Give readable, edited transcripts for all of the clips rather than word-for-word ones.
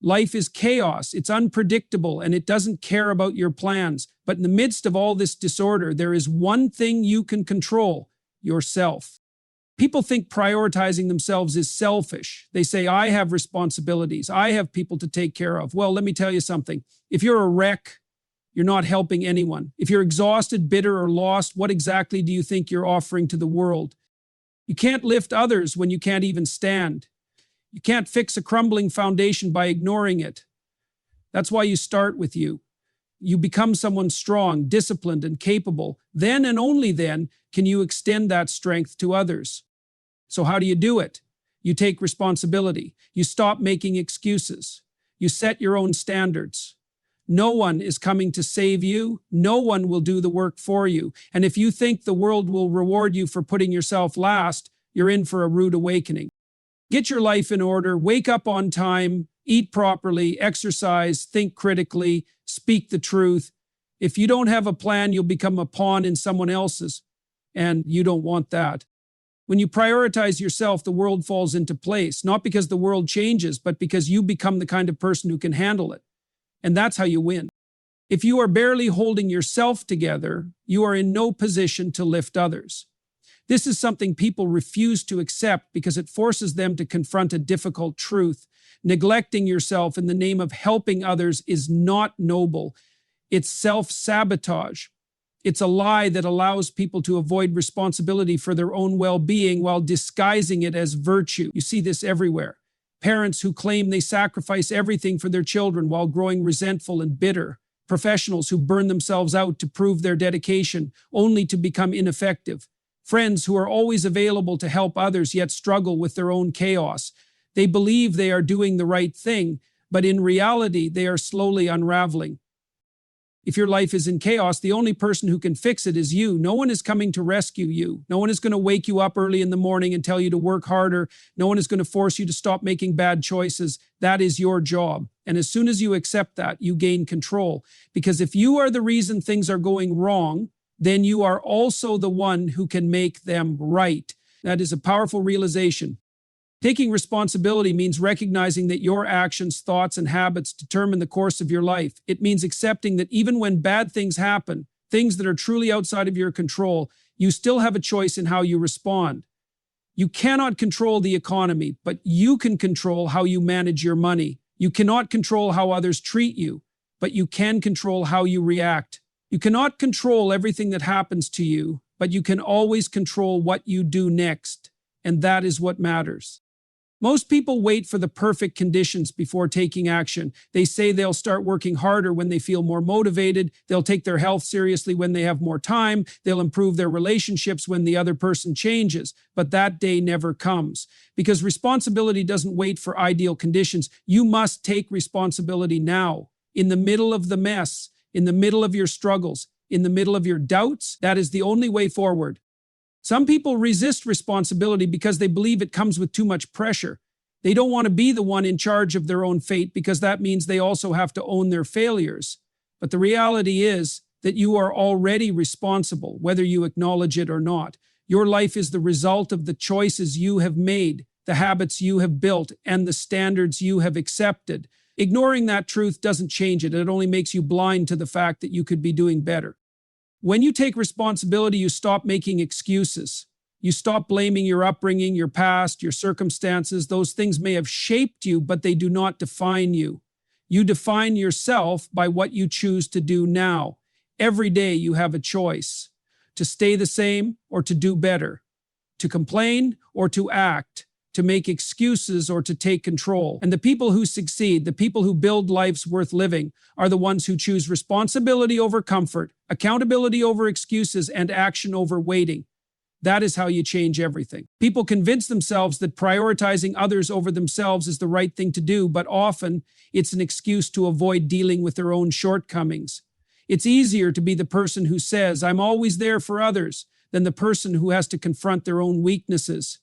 Life is chaos, it's unpredictable, and it doesn't care about your plans. But in the midst of all this disorder, there is one thing you can control: yourself. People think prioritizing themselves is selfish. They say, I have responsibilities, I have people to take care of. Well, let me tell you something. If you're a wreck, you're not helping anyone. If you're exhausted, bitter, or lost, what exactly do you think you're offering to the world? You can't lift others when you can't even stand. You can't fix a crumbling foundation by ignoring it. That's why you start with you. You become someone strong, disciplined, and capable. Then and only then can you extend that strength to others. So how do you do it? You take responsibility. You stop making excuses. You set your own standards. No one is coming to save you. No one will do the work for you. And if you think the world will reward you for putting yourself last, you're in for a rude awakening. Get your life in order, wake up on time, eat properly, exercise, think critically, speak the truth. If you don't have a plan, you'll become a pawn in someone else's, and you don't want that. When you prioritize yourself, the world falls into place, not because the world changes, but because you become the kind of person who can handle it. And that's how you win. If you are barely holding yourself together, you are in no position to lift others. This is something people refuse to accept because it forces them to confront a difficult truth. Neglecting yourself in the name of helping others is not noble. It's self-sabotage. It's a lie that allows people to avoid responsibility for their own well-being while disguising it as virtue. You see this everywhere. Parents who claim they sacrifice everything for their children while growing resentful and bitter. Professionals who burn themselves out to prove their dedication only to become ineffective. Friends who are always available to help others yet struggle with their own chaos. They believe they are doing the right thing, but in reality, they are slowly unraveling. If your life is in chaos, the only person who can fix it is you. No one is coming to rescue you. No one is going to wake you up early in the morning and tell you to work harder. No one is going to force you to stop making bad choices. That is your job. And as soon as you accept that, you gain control. Because if you are the reason things are going wrong, then you are also the one who can make them right. That is a powerful realization. Taking responsibility means recognizing that your actions, thoughts, and habits determine the course of your life. It means accepting that even when bad things happen, things that are truly outside of your control, you still have a choice in how you respond. You cannot control the economy, but you can control how you manage your money. You cannot control how others treat you, but you can control how you react. You cannot control everything that happens to you, but you can always control what you do next, and that is what matters. Most people wait for the perfect conditions before taking action. They say they'll start working harder when they feel more motivated. They'll take their health seriously when they have more time. They'll improve their relationships when the other person changes. But that day never comes. Because responsibility doesn't wait for ideal conditions. You must take responsibility now. In the middle of the mess, in the middle of your struggles, in the middle of your doubts, that is the only way forward. Some people resist responsibility because they believe it comes with too much pressure. They don't want to be the one in charge of their own fate because that means they also have to own their failures. But the reality is that you are already responsible, whether you acknowledge it or not. Your life is the result of the choices you have made, the habits you have built, and the standards you have accepted. Ignoring that truth doesn't change it. It only makes you blind to the fact that you could be doing better. When you take responsibility, you stop making excuses. You stop blaming your upbringing, your past, your circumstances. Those things may have shaped you, but they do not define you. You define yourself by what you choose to do now. Every day you have a choice to stay the same or to do better, to complain or to act, to make excuses or to take control. And the people who succeed, the people who build lives worth living, are the ones who choose responsibility over comfort, accountability over excuses, and action over waiting. That is how you change everything. People convince themselves that prioritizing others over themselves is the right thing to do, but often it's an excuse to avoid dealing with their own shortcomings. It's easier to be the person who says, "I'm always there for others," than the person who has to confront their own weaknesses.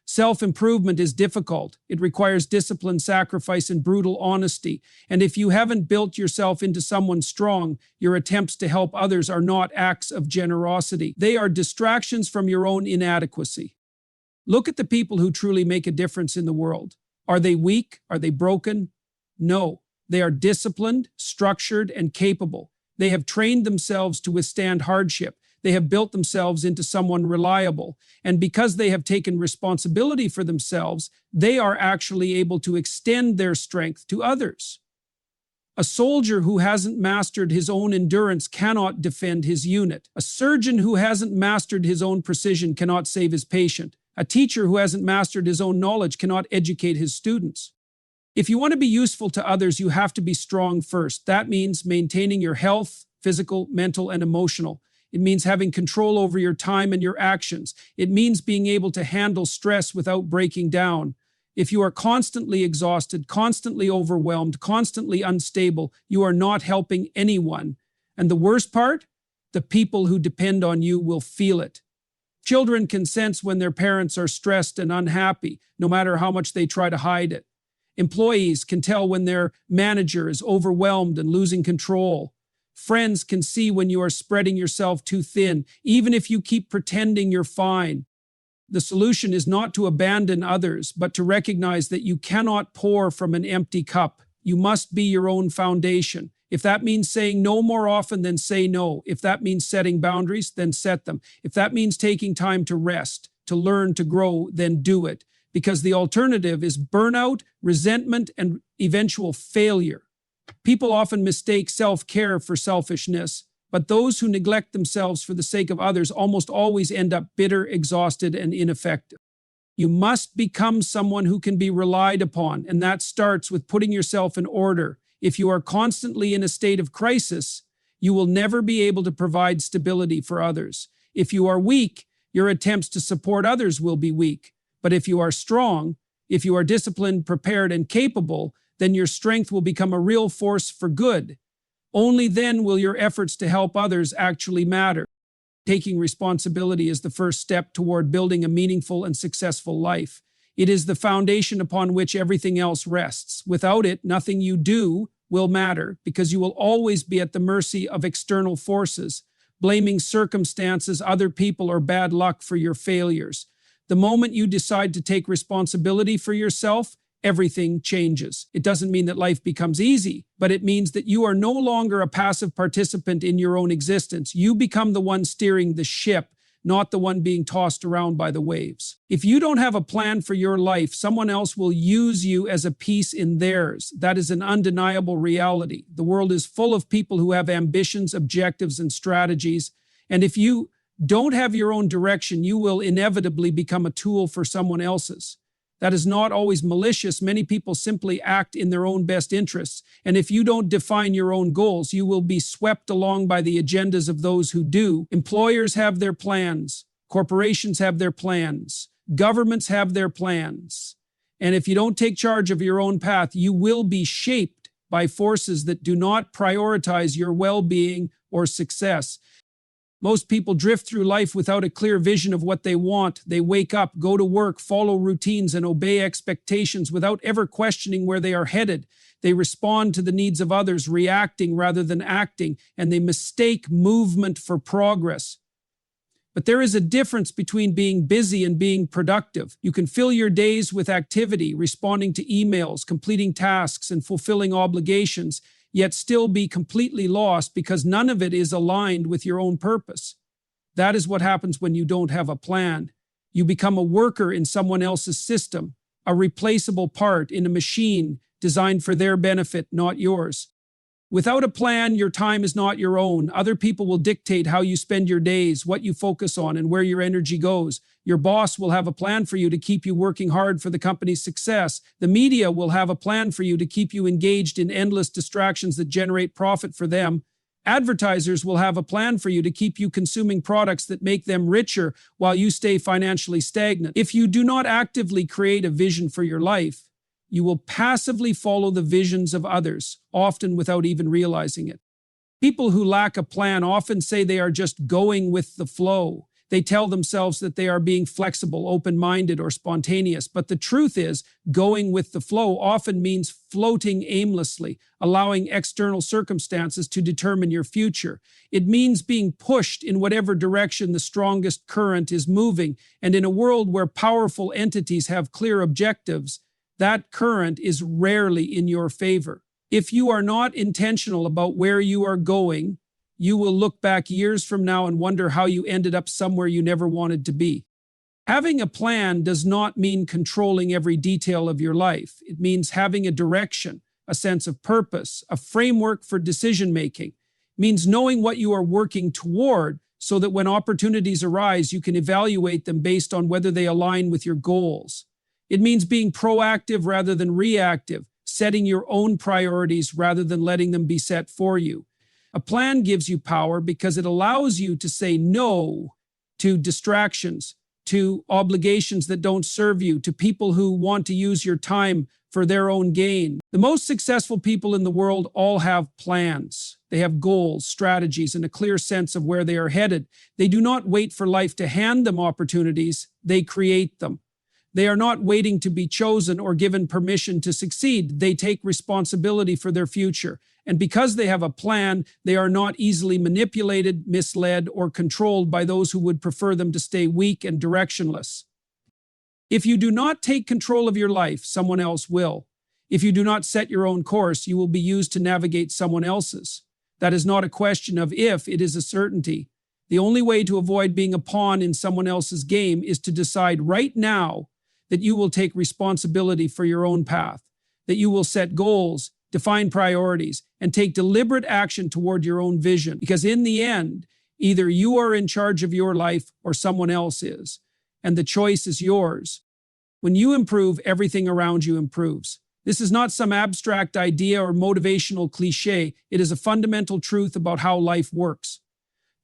Self-improvement is difficult. It requires discipline, sacrifice, and brutal honesty. And if you haven't built yourself into someone strong, your attempts to help others are not acts of generosity. They are distractions from your own inadequacy. Look at the people who truly make a difference in the world. Are they weak? Are they broken? No, they are disciplined, structured, and capable. They have trained themselves to withstand hardship. They have built themselves into someone reliable. And because they have taken responsibility for themselves, they are actually able to extend their strength to others. A soldier who hasn't mastered his own endurance cannot defend his unit. A surgeon who hasn't mastered his own precision cannot save his patient. A teacher who hasn't mastered his own knowledge cannot educate his students. If you want to be useful to others, you have to be strong first. That means maintaining your health, physical, mental, and emotional. It means having control over your time and your actions. It means being able to handle stress without breaking down. If you are constantly exhausted, constantly overwhelmed, constantly unstable, you are not helping anyone. And the worst part? The people who depend on you will feel it. Children can sense when their parents are stressed and unhappy, no matter how much they try to hide it. Employees can tell when their manager is overwhelmed and losing control. Friends can see when you are spreading yourself too thin, even if you keep pretending you're fine. The solution is not to abandon others, but to recognize that you cannot pour from an empty cup. You must be your own foundation. If that means saying no more often, then say no. If that means setting boundaries, then set them. If that means taking time to rest, to learn, to grow, then do it. Because the alternative is burnout, resentment, and eventual failure. People often mistake self-care for selfishness, but those who neglect themselves for the sake of others almost always end up bitter, exhausted, and ineffective. You must become someone who can be relied upon, and that starts with putting yourself in order. If you are constantly in a state of crisis, you will never be able to provide stability for others. If you are weak, your attempts to support others will be weak. But if you are strong, if you are disciplined, prepared, and capable, then your strength will become a real force for good. Only then will your efforts to help others actually matter. Taking responsibility is the first step toward building a meaningful and successful life. It is the foundation upon which everything else rests. Without it, nothing you do will matter, because you will always be at the mercy of external forces, blaming circumstances, other people, or bad luck for your failures. The moment you decide to take responsibility for yourself, everything changes. It doesn't mean that life becomes easy, but it means that you are no longer a passive participant in your own existence. You become the one steering the ship, not the one being tossed around by the waves. If you don't have a plan for your life, someone else will use you as a piece in theirs. That is an undeniable reality. The world is full of people who have ambitions, objectives, and strategies. And if you don't have your own direction, you will inevitably become a tool for someone else's. That is not always malicious. Many people simply act in their own best interests. And if you don't define your own goals, you will be swept along by the agendas of those who do. Employers have their plans. Corporations have their plans. Governments have their plans. And if you don't take charge of your own path, you will be shaped by forces that do not prioritize your well-being or success. Most people drift through life without a clear vision of what they want. They wake up, go to work, follow routines, and obey expectations without ever questioning where they are headed. They respond to the needs of others, reacting rather than acting, and they mistake movement for progress. But there is a difference between being busy and being productive. You can fill your days with activity, responding to emails, completing tasks, and fulfilling obligations, yet still be completely lost because none of it is aligned with your own purpose. That is what happens when you don't have a plan. You become a worker in someone else's system, a replaceable part in a machine designed for their benefit, not yours. Without a plan, your time is not your own. Other people will dictate how you spend your days, what you focus on, and where your energy goes. Your boss will have a plan for you to keep you working hard for the company's success. The media will have a plan for you to keep you engaged in endless distractions that generate profit for them. Advertisers will have a plan for you to keep you consuming products that make them richer while you stay financially stagnant. If you do not actively create a vision for your life, you will passively follow the visions of others, often without even realizing it. People who lack a plan often say they are just going with the flow. They tell themselves that they are being flexible, open-minded, or spontaneous. But the truth is, going with the flow often means floating aimlessly, allowing external circumstances to determine your future. It means being pushed in whatever direction the strongest current is moving. And in a world where powerful entities have clear objectives, that current is rarely in your favor. If you are not intentional about where you are going, you will look back years from now and wonder how you ended up somewhere you never wanted to be. Having a plan does not mean controlling every detail of your life. It means having a direction, a sense of purpose, a framework for decision-making. It means knowing what you are working toward so that when opportunities arise, you can evaluate them based on whether they align with your goals. It means being proactive rather than reactive, setting your own priorities rather than letting them be set for you. A plan gives you power because it allows you to say no to distractions, to obligations that don't serve you, to people who want to use your time for their own gain. The most successful people in the world all have plans. They have goals, strategies, and a clear sense of where they are headed. They do not wait for life to hand them opportunities, they create them. They are not waiting to be chosen or given permission to succeed. They take responsibility for their future. And because they have a plan, they are not easily manipulated, misled, or controlled by those who would prefer them to stay weak and directionless. If you do not take control of your life, someone else will. If you do not set your own course, you will be used to navigate someone else's. That is not a question of if, it is a certainty. The only way to avoid being a pawn in someone else's game is to decide right now that you will take responsibility for your own path, that you will set goals, define priorities, and take deliberate action toward your own vision. Because in the end, either you are in charge of your life or someone else is, and the choice is yours. When you improve, everything around you improves. This is not some abstract idea or motivational cliche. It is a fundamental truth about how life works.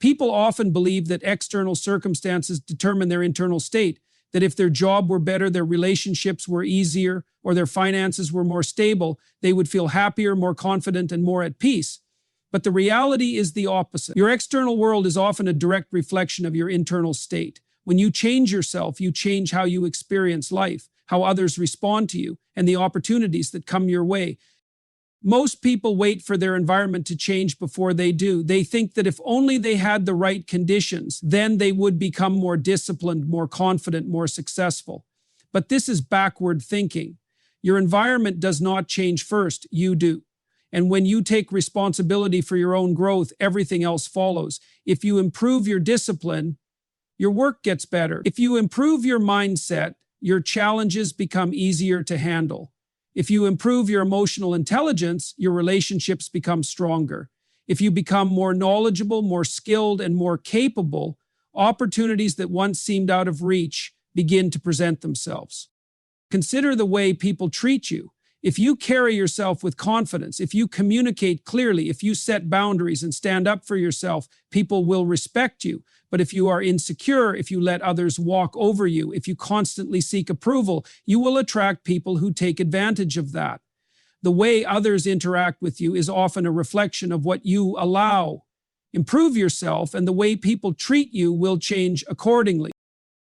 People often believe that external circumstances determine their internal state, that if their job were better, their relationships were easier, or their finances were more stable, they would feel happier, more confident, and more at peace. But the reality is the opposite. Your external world is often a direct reflection of your internal state. When you change yourself, you change how you experience life, how others respond to you, and the opportunities that come your way. Most people wait for their environment to change before they do. They think that if only they had the right conditions, then they would become more disciplined, more confident, more successful. But this is backward thinking. Your environment does not change first, you do. And when you take responsibility for your own growth, everything else follows. If you improve your discipline, your work gets better. If you improve your mindset, your challenges become easier to handle. If you improve your emotional intelligence, your relationships become stronger. If you become more knowledgeable, more skilled, and more capable, opportunities that once seemed out of reach begin to present themselves. Consider the way people treat you. If you carry yourself with confidence, if you communicate clearly, if you set boundaries and stand up for yourself, people will respect you. But if you are insecure, if you let others walk over you, if you constantly seek approval, you will attract people who take advantage of that. The way others interact with you is often a reflection of what you allow. Improve yourself, and the way people treat you will change accordingly.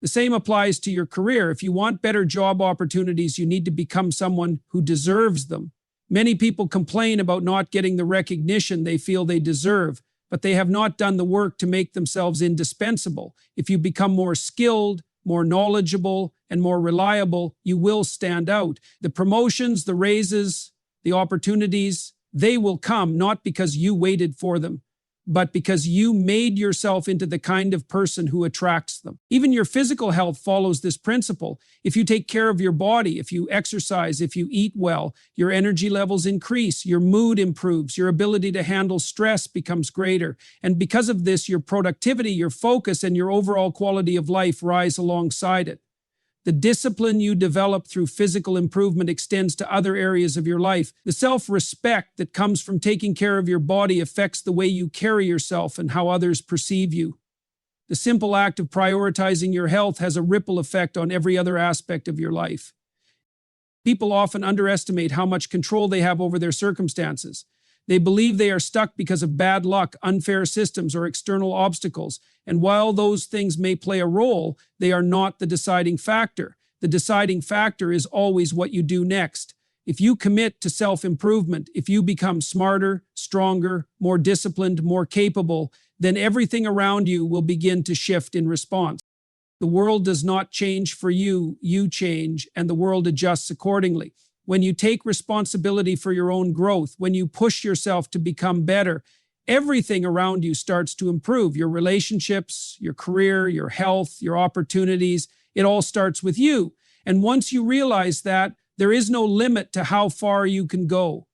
The same applies to your career. If you want better job opportunities, you need to become someone who deserves them. Many people complain about not getting the recognition they feel they deserve, but they have not done the work to make themselves indispensable. If you become more skilled, more knowledgeable, and more reliable, you will stand out. The promotions, the raises, the opportunities, they will come not because you waited for them, but because you made yourself into the kind of person who attracts them. Even your physical health follows this principle. If you take care of your body, if you exercise, if you eat well, your energy levels increase, your mood improves, your ability to handle stress becomes greater. And because of this, your productivity, your focus, and your overall quality of life rise alongside it. The discipline you develop through physical improvement extends to other areas of your life. The self-respect that comes from taking care of your body affects the way you carry yourself and how others perceive you. The simple act of prioritizing your health has a ripple effect on every other aspect of your life. People often underestimate how much control they have over their circumstances. They believe they are stuck because of bad luck, unfair systems, or external obstacles. And while those things may play a role, they are not the deciding factor. The deciding factor is always what you do next. If you commit to self-improvement, if you become smarter, stronger, more disciplined, more capable, then everything around you will begin to shift in response. The world does not change for you, you change, and the world adjusts accordingly. When you take responsibility for your own growth, when you push yourself to become better, everything around you starts to improve. Your relationships, your career, your health, your opportunities, it all starts with you. And once you realize that, there is no limit to how far you can go.